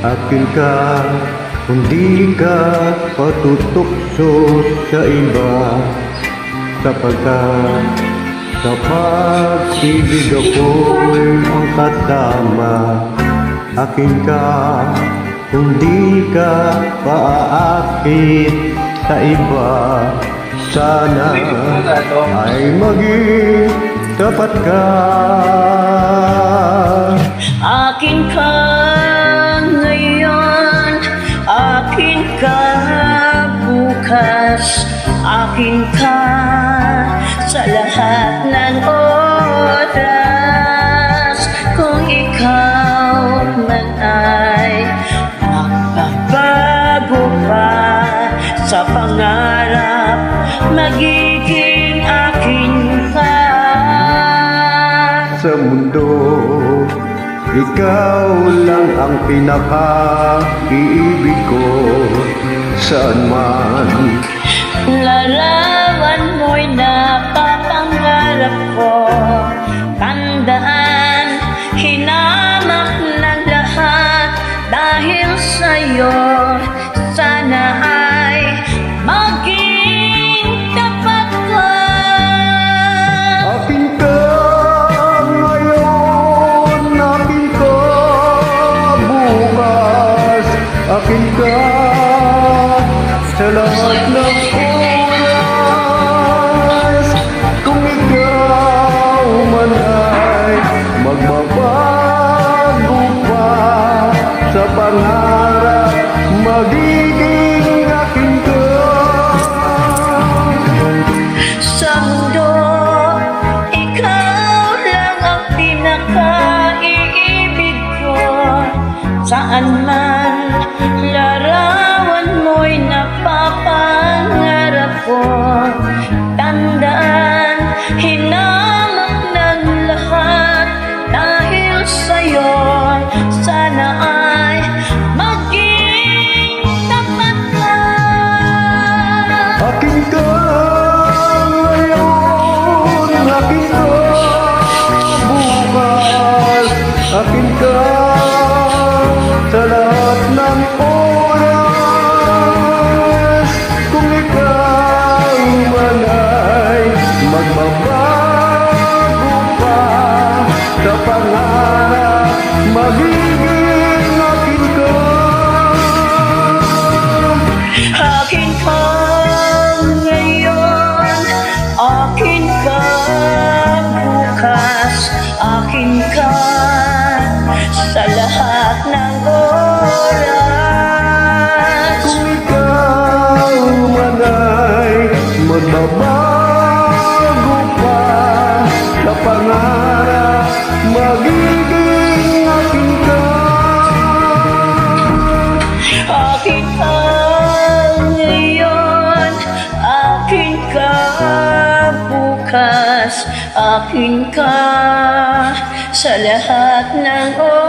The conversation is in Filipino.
akin ka, hindi ka patutukso sa iba, sapagkat sa pag-ibig ako'y ang kasama. Akin ka, hindi ka paaakit sa iba, sana ay maging tapat ka. Akin ka ngayon, akin ka bukas, akin ka sa lahat ng oras. Kung ikaw man ay magbabago pa sa pangarap, magiging akin ka. Sa mundo, ikaw lang ang pinaka-iibig ko. Saan man larawan mo'y napapangarap ko. Tandaan, hinamak ng lahat dahil sa'yo. Sana ay maging tapat ka. akin ka ngayon, akin ka bukas, akin ka sa lahat ng oras. Kung ikaw man ay magbabago pa sa pangarap, magiging akin ka. Sa mundo, ikaw lang ang pinaka-iibig ko. Saan man larawan mo'y napapangarap ko. Tandaan, hinamak ng lahat dahil sa'yo. Sana ay maging tapat ka. Akin ka ngayon, akin ka bukas, akin ka sa lahat ng oras. Kung ikaw man ay magbabago pa sa pangarap, magiging akin ka. Akin ka ngayon, akin ka bukas, akin ka sa lahat ng oras. Kung ikaw man ay magbabago pa sa pangarap, magiging akin ka. Akin ka ngayon, akin ka bukas, akin ka sa lahat ng oras.